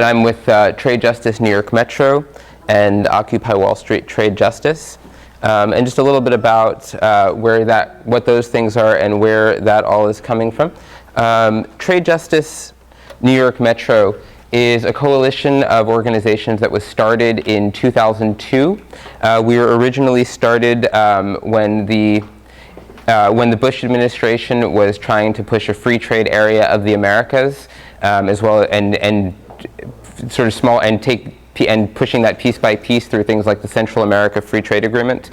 I'm with Trade Justice New York Metro and Occupy Wall Street Trade Justice, and just a little bit about what those things are and where that all is coming from. Trade Justice New York Metro is a coalition of organizations that was started in 2002. We were originally started when the Bush administration was trying to push a free trade area of the Americas, as well, and sort of small, and pushing that piece by piece through things like the Central America Free Trade Agreement.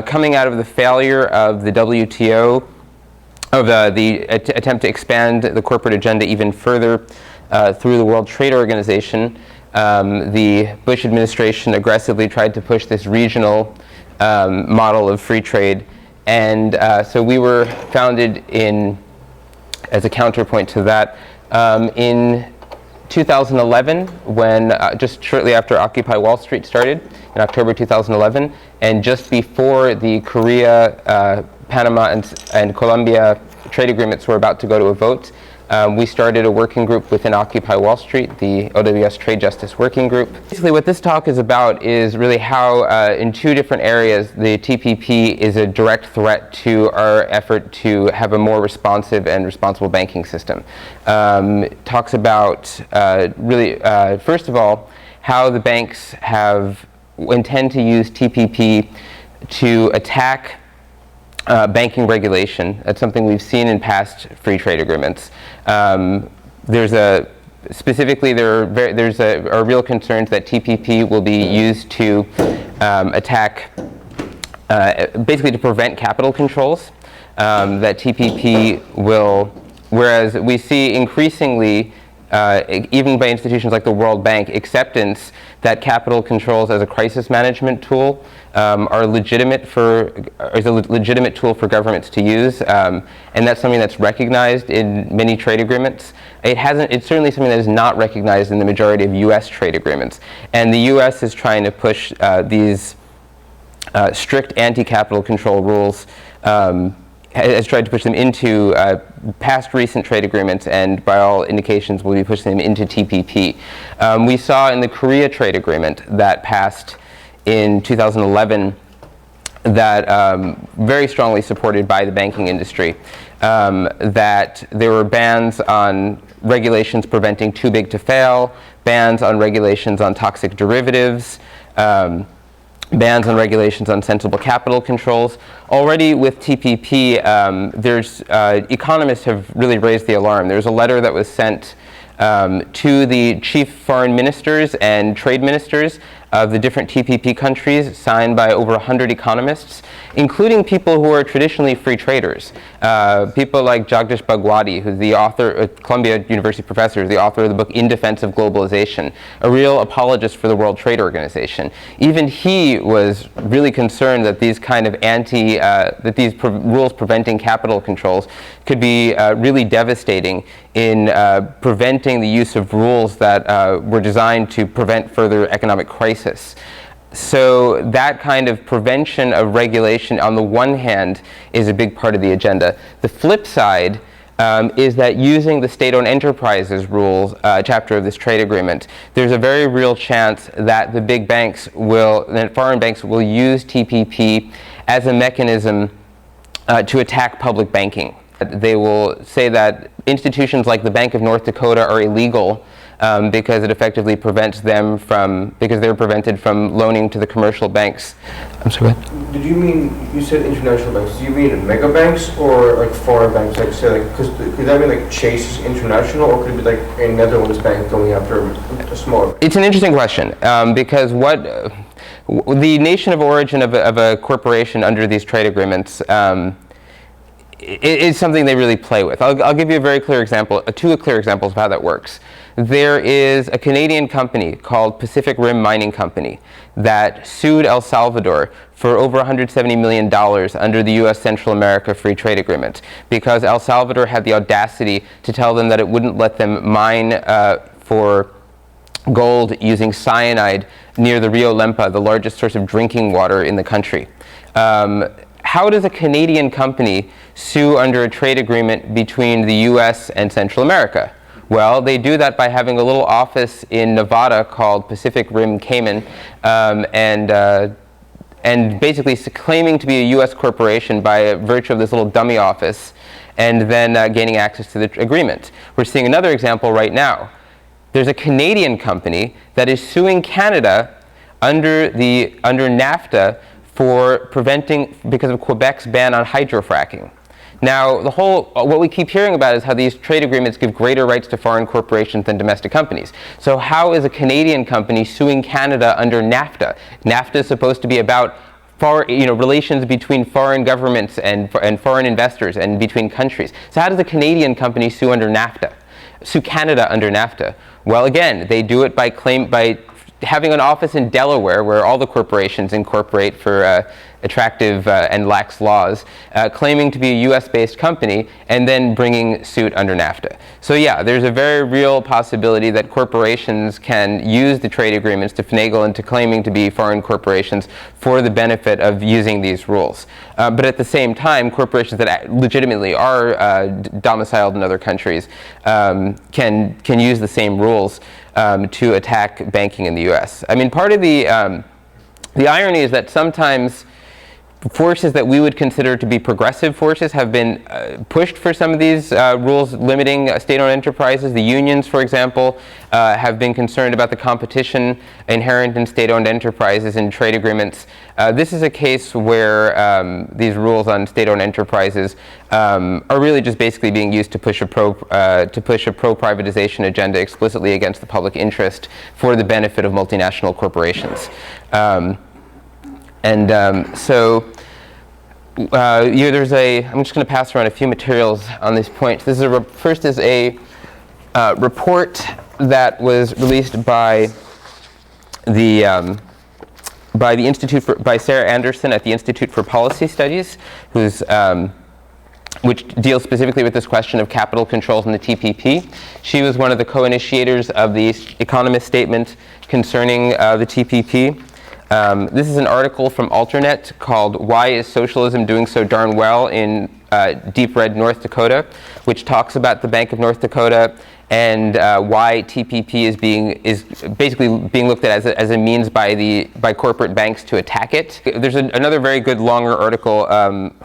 Coming out of the failure of the WTO, of the attempt to expand the corporate agenda even further through the World Trade Organization, the Bush administration aggressively tried to push this regional model of free trade. And so we were founded as a counterpoint to that in 2011, when just shortly after Occupy Wall Street started in October 2011, and just before the Korea, Panama, and Colombia trade agreements were about to go to a vote, we started a working group within Occupy Wall Street, the oblivious Trade Justice Working Group. Basically what this talk is about is really how in two different areas the TPP is a direct threat to our effort to have a more responsive and responsible banking system. It talks about first of all, how the banks intend to use TPP to attack banking regulation. That's something we've seen in past free trade agreements. There's are real concerns that TPP will be used to attack, basically to prevent capital controls. That TPP will, whereas we see increasingly, even by institutions like the World Bank, acceptance that capital controls as a crisis management tool is a legitimate tool for governments to use, and that's something that's recognized in many trade agreements. It's certainly something that is not recognized in the majority of U.S. trade agreements, and the U.S. is trying to push these strict anti-capital control rules, has tried to push them into past recent trade agreements, and by all indications will be pushing them into TPP. We saw in the Korea trade agreement that passed in 2011 that very strongly supported by the banking industry, that there were bans on regulations preventing too big to fail, bans on regulations on toxic derivatives, bans on regulations on sensible capital controls. Already with TPP, economists have really raised the alarm. There's a letter that was sent to the chief foreign ministers and trade ministers of the different TPP countries, signed by over 100 economists, including people who are traditionally free traders. People like Jagdish Bhagwati, who's the author, a Columbia University professor, the author of the book In Defense of Globalization, a real apologist for the World Trade Organization. Even he was really concerned that these kind of rules preventing capital controls could be really devastating in preventing the use of rules that were designed to prevent further economic crisis. So that kind of prevention of regulation, on the one hand, is a big part of the agenda. The flip side is that using the state-owned enterprises rules chapter of this trade agreement, there's a very real chance that the big banks foreign banks will use TPP as a mechanism to attack public banking. They will say that institutions like the Bank of North Dakota are illegal because it effectively prevents them because they're prevented from loaning to the commercial banks. I'm sorry, what? Did you mean, you said international banks, do you mean mega banks or like foreign banks, like say because could that mean like Chase is international, or could it be like a Netherlands bank going after a smaller bank? It's an interesting question, because the nation of origin of a corporation under these trade agreements is something they really play with. I'll give you a very clear example, two clear examples of how that works. There is a Canadian company called Pacific Rim Mining Company that sued El Salvador for over $170 million under the U.S. Central America Free Trade Agreement because El Salvador had the audacity to tell them that it wouldn't let them mine for gold using cyanide near the Rio Lempa, the largest source of drinking water in the country. How does a Canadian company sue under a trade agreement between the U.S. and Central America? Well, they do that by having a little office in Nevada called Pacific Rim Cayman, and basically claiming to be a U.S. corporation by virtue of this little dummy office, and then gaining access to the agreement. We're seeing another example right now. There's a Canadian company that is suing Canada under NAFTA for because of Quebec's ban on hydrofracking. Now, what we keep hearing about is how these trade agreements give greater rights to foreign corporations than domestic companies. So how is a Canadian company suing Canada under NAFTA? NAFTA is supposed to be about relations between foreign governments and foreign investors and between countries. So how does a Canadian company sue Canada under NAFTA? Well, again, they do it by having an office in Delaware, where all the corporations incorporate for attractive and lax laws, claiming to be a US-based company, and then bringing suit under NAFTA. So yeah, there's a very real possibility that corporations can use the trade agreements to finagle into claiming to be foreign corporations for the benefit of using these rules. But at the same time, corporations that legitimately are domiciled in other countries can use the same rules to attack banking in the U.S. I mean, part of the irony is that sometimes forces that we would consider to be progressive forces have been pushed for some of these rules limiting state-owned enterprises. The unions, for example, have been concerned about the competition inherent in state-owned enterprises in trade agreements. This is a case where these rules on state-owned enterprises are really just basically being used to push a pro-privatization agenda explicitly against the public interest for the benefit of multinational corporations. I'm just going to pass around a few materials on these points. First is a report that was released by Sarah Anderson at the Institute for Policy Studies, which deals specifically with this question of capital controls in the TPP. She was one of the co-initiators of the Economist statement concerning the TPP. This is an article from Alternet called "Why is Socialism Doing So Darn Well in Deep Red, North Dakota?" which talks about the Bank of North Dakota and why TPP is basically being looked at as a means by corporate banks to attack it. There's another very good longer article on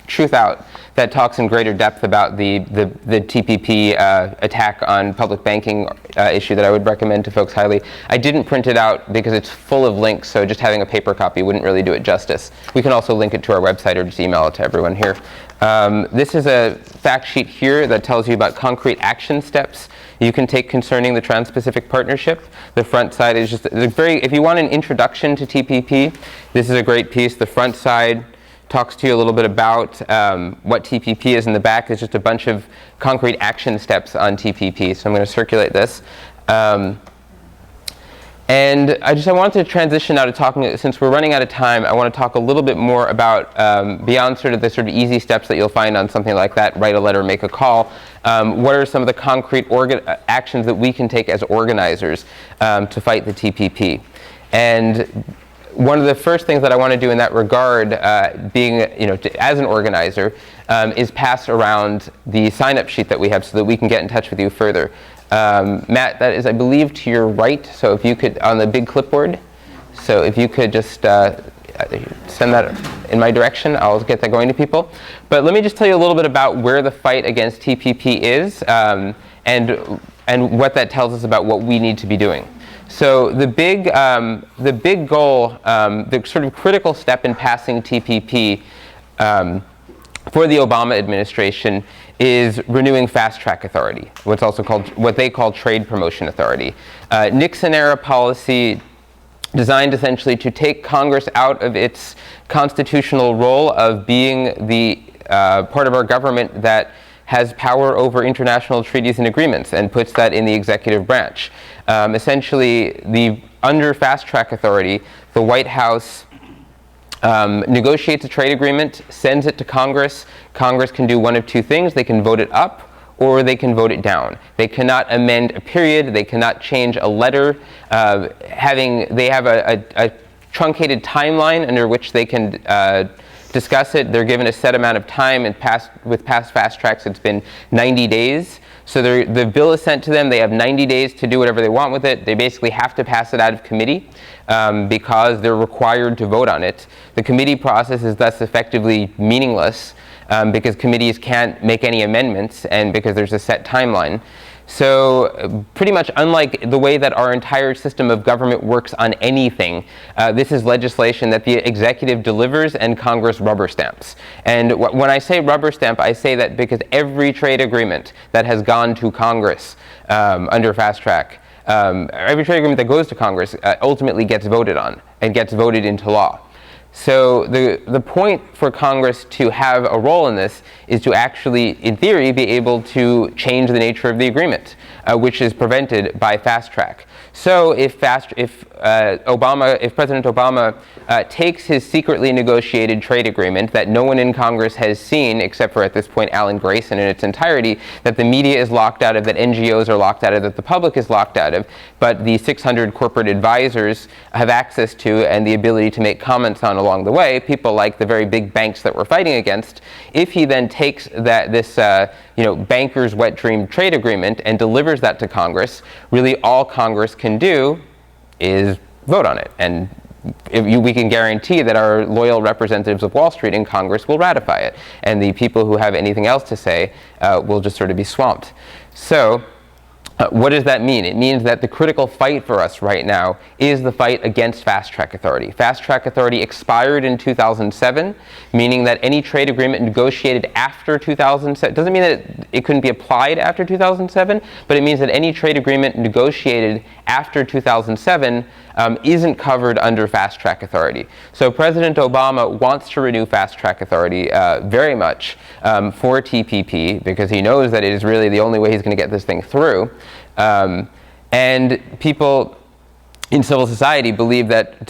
Truth Out that talks in greater depth about the TPP attack on public banking issue that I would recommend to folks highly. I didn't print it out because it's full of links, so just having a paper copy wouldn't really do it justice. We can also link it to our website or just email it to everyone here. This is a fact sheet here that tells you about concrete action steps you can take concerning the TransPacific Partnership. The front side is just if you want an introduction to TPP, this is a great piece. The front side talks to you a little bit about what TPP is. In the back is just a bunch of concrete action steps on TPP. So I'm going to circulate this. And I wanted to transition now to talking, since we're running out of time, I want to talk a little bit more about, beyond the sort of easy steps that you'll find on something like that, write a letter, make a call, what are some of the concrete actions that we can take as organizers to fight the TPP. And one of the first things that I want to do in that regard, as an organizer, is pass around the sign-up sheet that we have so that we can get in touch with you further. Matt, that is, I believe, to your right, so if you could, on the big clipboard, so if you could just send that in my direction, I'll get that going to people. But let me just tell you a little bit about where the fight against TPP is, and what that tells us about what we need to be doing. So the big goal, the sort of critical step in passing TPP for the Obama administration is renewing fast track authority, what they call trade promotion authority. Nixon-era policy designed essentially to take Congress out of its constitutional role of being the part of our government that has power over international treaties and agreements and puts that in the executive branch. Essentially, under fast track authority, the White House negotiates a trade agreement, sends it to Congress. Congress can do one of two things. They can vote it up or they can vote it down. They cannot amend a period. They cannot change a letter. They have a truncated timeline under which they can discuss it. They're given a set amount of time, and with past fast tracks, it's been 90 days. So the bill is sent to them. They have 90 days to do whatever they want with it. They basically have to pass it out of committee because they're required to vote on it. The committee process is thus effectively meaningless because committees can't make any amendments and because there's a set timeline. So pretty much unlike the way that our entire system of government works on anything, this is legislation that the executive delivers and Congress rubber stamps. And when I say rubber stamp, I say that because every trade agreement that has gone to Congress under fast track, every trade agreement that goes to Congress ultimately gets voted on and gets voted into law. So the point for Congress to have a role in this is to actually, in theory, be able to change the nature of the agreement, which is prevented by fast track. So if President Obama takes his secretly negotiated trade agreement that no one in Congress has seen, except for at this point Alan Grayson in its entirety, that the media is locked out of, that NGOs are locked out of, that the public is locked out of, but the 600 corporate advisors have access to and the ability to make comments on along the way, people like the very big banks that we're fighting against, if he then takes this banker's wet dream trade agreement and delivers that to Congress, really all Congress can do is vote on it. And we can guarantee that our loyal representatives of Wall Street in Congress will ratify it. And the people who have anything else to say will just sort of be swamped. So what does that mean? It means that the critical fight for us right now is the fight against fast track authority. Fast track authority expired in 2007, meaning that any trade agreement negotiated after 2007 doesn't mean that it couldn't be applied after 2007, but it means that any trade agreement negotiated after 2007 isn't covered under fast track authority. So President Obama wants to renew fast track authority very much for TPP because he knows that it is really the only way he's going to get this thing through. And people in civil society believe that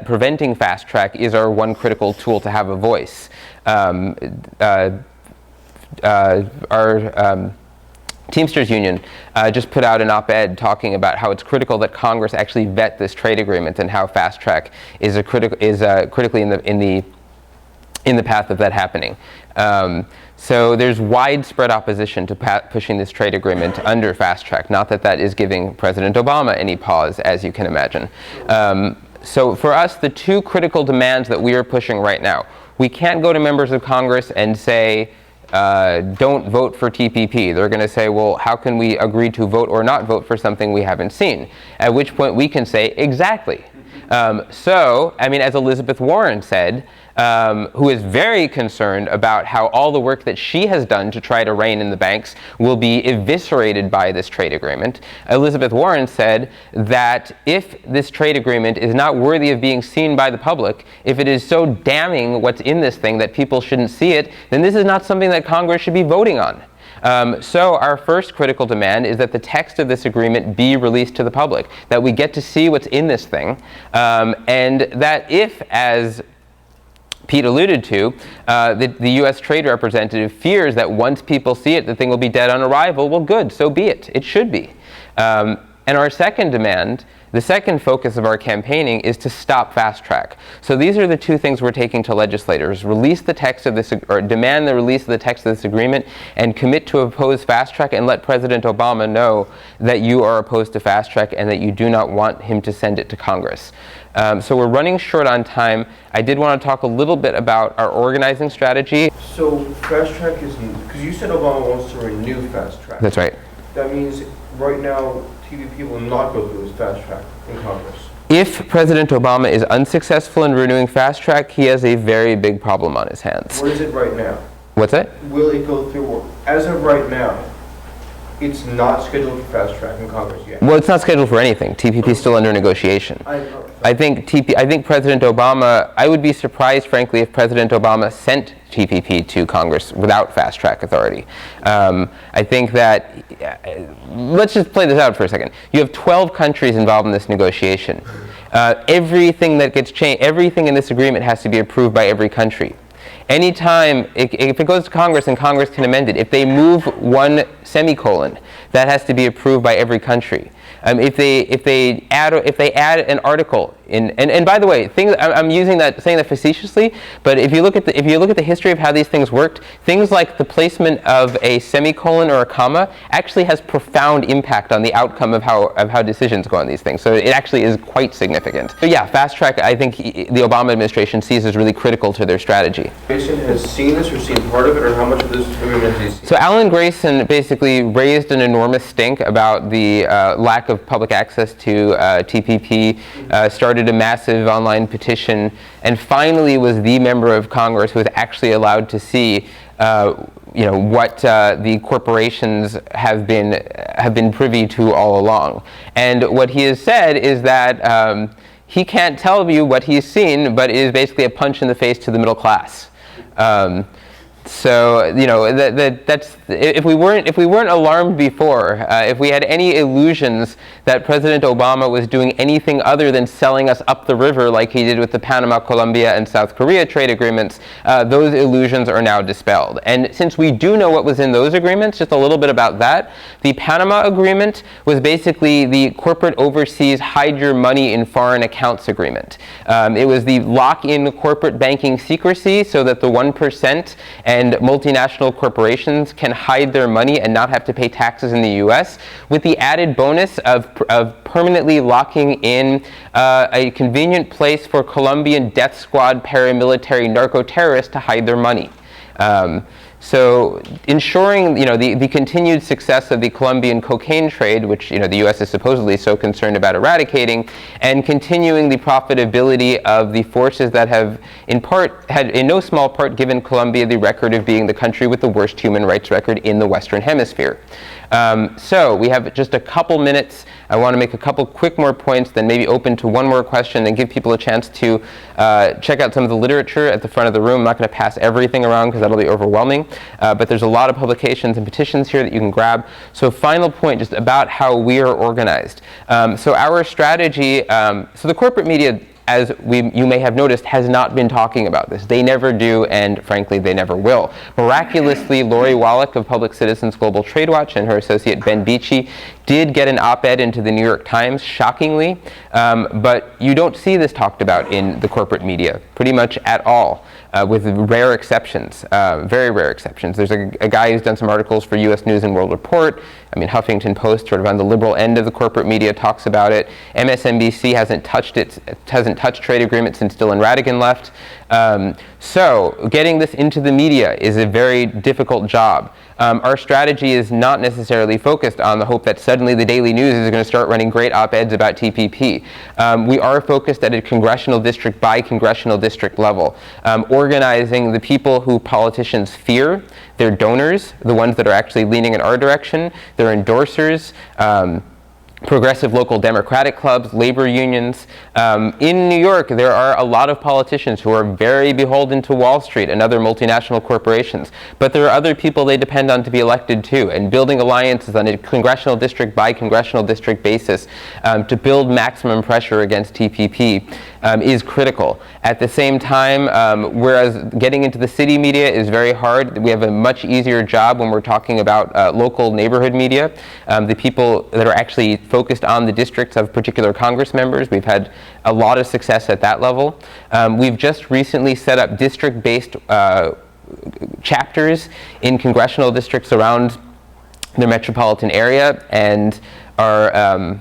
preventing fast track is our one critical tool to have a voice. Our Teamsters Union just put out an op-ed talking about how it's critical that Congress actually vet this trade agreement and how fast track is critically in the path of that happening. So there's widespread opposition to pushing this trade agreement under fast track. Not that that is giving President Obama any pause, as you can imagine. So for us, the two critical demands that we are pushing right now, we can't go to members of Congress and say, don't vote for TPP. They're going to say, well, how can we agree to vote or not vote for something we haven't seen? At which point we can say, exactly. As Elizabeth Warren said, who is very concerned about how all the work that she has done to try to rein in the banks will be eviscerated by this trade agreement. Elizabeth Warren said that if this trade agreement is not worthy of being seen by the public, if it is so damning what's in this thing that people shouldn't see it, then this is not something that Congress should be voting on. So our first critical demand is that the text of this agreement be released to the public, that we get to see what's in this thing, and that if, as Pete alluded to, the U.S. Trade Representative fears that once people see it, the thing will be dead on arrival. Well, good, so be it. It should be. And our second demand, the second focus of our campaigning, is to stop fast track. So these are the two things we're taking to legislators: release the text of this, or demand the release of the text of this agreement, and commit to oppose fast track, and let President Obama know that you are opposed to fast track and that you do not want him to send it to Congress. So we're running short on time. I did want to talk a little bit about our organizing strategy. So fast track is, because you said Obama wants to renew fast track. That's right. That means right now TPP will not go through his fast track in Congress. If President Obama is unsuccessful in renewing fast track, he has a very big problem on his hands. What is it right now? What's that? Will it go through? As of right now, it's not scheduled for fast track in Congress yet. Well, it's not scheduled for anything. TPP is still under negotiation. I think President Obama, I would be surprised, frankly, if President Obama sent TPP to Congress without fast track authority. I think that, let's just play this out for a second. You have 12 countries involved in this negotiation. Everything that gets changed, everything in this agreement has to be approved by every country. Anytime, if it goes to Congress and Congress can amend it, if they move one semicolon, that has to be approved by every country. If they add an article and by the way, I'm saying that facetiously, but if you look at the history of how these things worked, things like the placement of a semicolon or a comma actually has profound impact on the outcome of how decisions go on these things. So it actually is quite significant. So yeah, fast track, I think the Obama administration sees as really critical to their strategy. Grayson has seen this or seen part of it, or how much of this agreement has he seen? So Alan Grayson basically raised an enormous stink about the lack of public access to TPP, started a massive online petition, and finally was the member of Congress who was actually allowed to see what the corporations have been privy to all along. And what he has said is that he can't tell you what he's seen, but it is basically a punch in the face to the middle class. So that's if we weren't alarmed before, if we had any illusions that President Obama was doing anything other than selling us up the river like he did with the Panama, Colombia, and South Korea trade agreements, those illusions are now dispelled. And since we do know what was in those agreements, just a little bit about that, the Panama agreement was basically the corporate overseas hide your money in foreign accounts agreement. It was the lock-in corporate banking secrecy so that the 1% and multinational corporations can hide their money and not have to pay taxes in the U.S., with the added bonus of permanently locking in a convenient place for Colombian death squad paramilitary narco-terrorists to hide their money. So ensuring the continued success of the Colombian cocaine trade, which the U.S. is supposedly so concerned about eradicating, and continuing the profitability of the forces that have had in no small part given Colombia the record of being the country with the worst human rights record in the Western Hemisphere. So we have just a couple minutes. I want to make a couple quick more points, then maybe open to one more question and give people a chance to check out some of the literature at the front of the room. I'm not going to pass everything around because that'll be overwhelming, but there's a lot of publications and petitions here that you can grab. So final point, just about how we are organized. So our strategy, so the corporate media, as you may have noticed, has not been talking about this. They never do, and frankly, they never will. Miraculously, Lori Wallach of Public Citizens Global Trade Watch and her associate Ben Beachy did get an op-ed into the New York Times, shockingly, but you don't see this talked about in the corporate media pretty much at all, with rare exceptions, very rare exceptions. There's a guy who's done some articles for U.S. News and World Report. I mean, Huffington Post, sort of on the liberal end of the corporate media, talks about it. MSNBC hasn't touched trade agreements since Dylan Ratigan left. So getting this into the media is a very difficult job. Our strategy is not necessarily focused on the hope that suddenly the Daily News is going to start running great op-eds about TPP. We are focused at a congressional district by congressional district level, organizing the people who politicians fear, their donors, the ones that are actually leaning in our direction, their endorsers, progressive local Democratic clubs, labor unions. In New York, there are a lot of politicians who are very beholden to Wall Street and other multinational corporations. But there are other people they depend on to be elected too, and building alliances on a congressional district by congressional district basis to build maximum pressure against TPP is critical. At the same time, whereas getting into the city media is very hard, we have a much easier job when we're talking about local neighborhood media. The people that are actually focused on the districts of particular Congress members, we've had a lot of success at that level. We've just recently set up district-based chapters in congressional districts around the metropolitan area, and are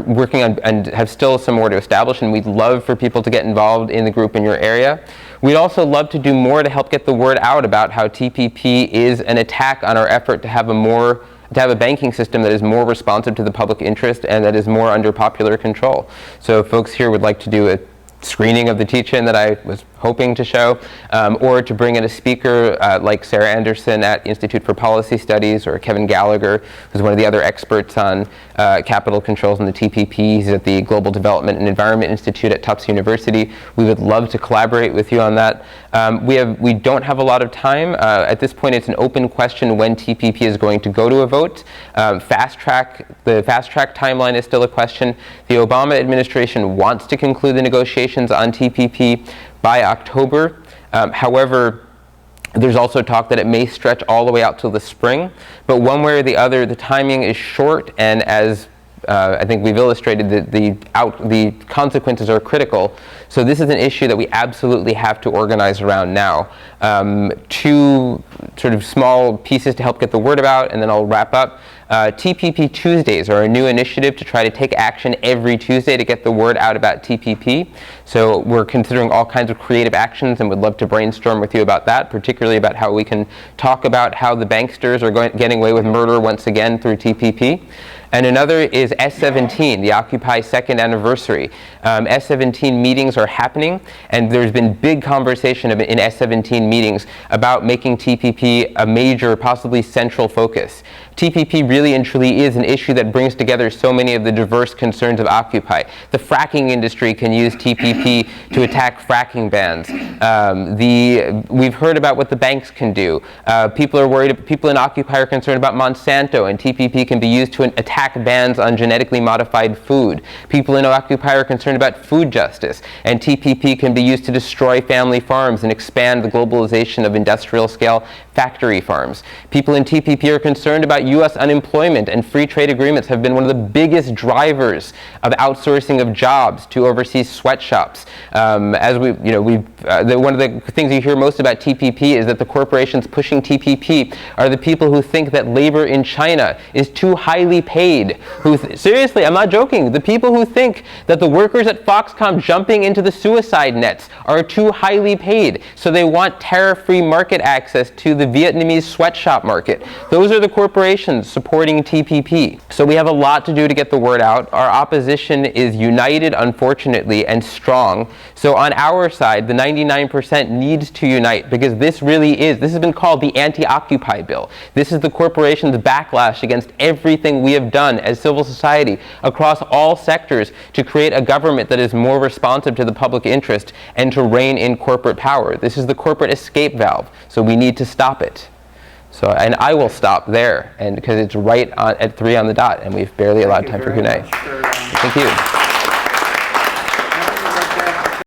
working on and have still some more to establish, and we'd love for people to get involved in the group in your area. We'd also love to do more to help get the word out about how TPP is an attack on our effort to have a banking system that is more responsive to the public interest and that is more under popular control. So if folks here would like to do a screening of the teach-in that I was hoping to show, or to bring in a speaker like Sarah Anderson at Institute for Policy Studies, or Kevin Gallagher, who's one of the other experts on capital controls in the TPP. He's at the Global Development and Environment Institute at Tufts University. We would love to collaborate with you on that. We don't have a lot of time. At this point, it's an open question when TPP is going to go to a vote. The fast track timeline is still a question. The Obama administration wants to conclude the negotiations on TPP by October. However, there's also talk that it may stretch all the way out till the spring. But one way or the other, the timing is short, and as I think we've illustrated that the consequences are critical. So this is an issue that we absolutely have to organize around now. Two sort of small pieces to help get the word about, and then I'll wrap up. TPP Tuesdays are a new initiative to try to take action every Tuesday to get the word out about TPP. So we're considering all kinds of creative actions and would love to brainstorm with you about that, particularly about how we can talk about how the banksters are getting away with murder once again through TPP. And another is S17, the Occupy second anniversary. S17 meetings are happening, and there's been big conversation in S17 meetings about making TPP a major, possibly central focus. TPP really and truly is an issue that brings together so many of the diverse concerns of Occupy. The fracking industry can use TPP to attack fracking bans. We've heard about what the banks can do. People in Occupy are concerned about Monsanto, and TPP can be used to attack bans on genetically modified food. People in Occupy are concerned about food justice, and TPP can be used to destroy family farms and expand the globalization of industrial scale factory farms. People in TPP are concerned about U.S. unemployment, and free trade agreements have been one of the biggest drivers of outsourcing of jobs to overseas sweatshops. One of the things you hear most about TPP is that the corporations pushing TPP are the people who think that labor in China is too highly paid. Seriously, I'm not joking. The people who think that the workers at Foxconn jumping into the suicide nets are too highly paid, so they want tariff-free market access to the Vietnamese sweatshop market. Those are the corporations supporting TPP. So we have a lot to do to get the word out. Our opposition is united, unfortunately, and strong. So on our side, the 99% needs to unite, because this has been called the anti-Occupy bill. This is the corporation's backlash against everything we have done as civil society across all sectors to create a government that is more responsive to the public interest and to rein in corporate power. This is the corporate escape valve, so we need to stop it. So, and I will stop there, and because it's right at 3 on the dot, and we've barely allowed time for Q&A. Thank you.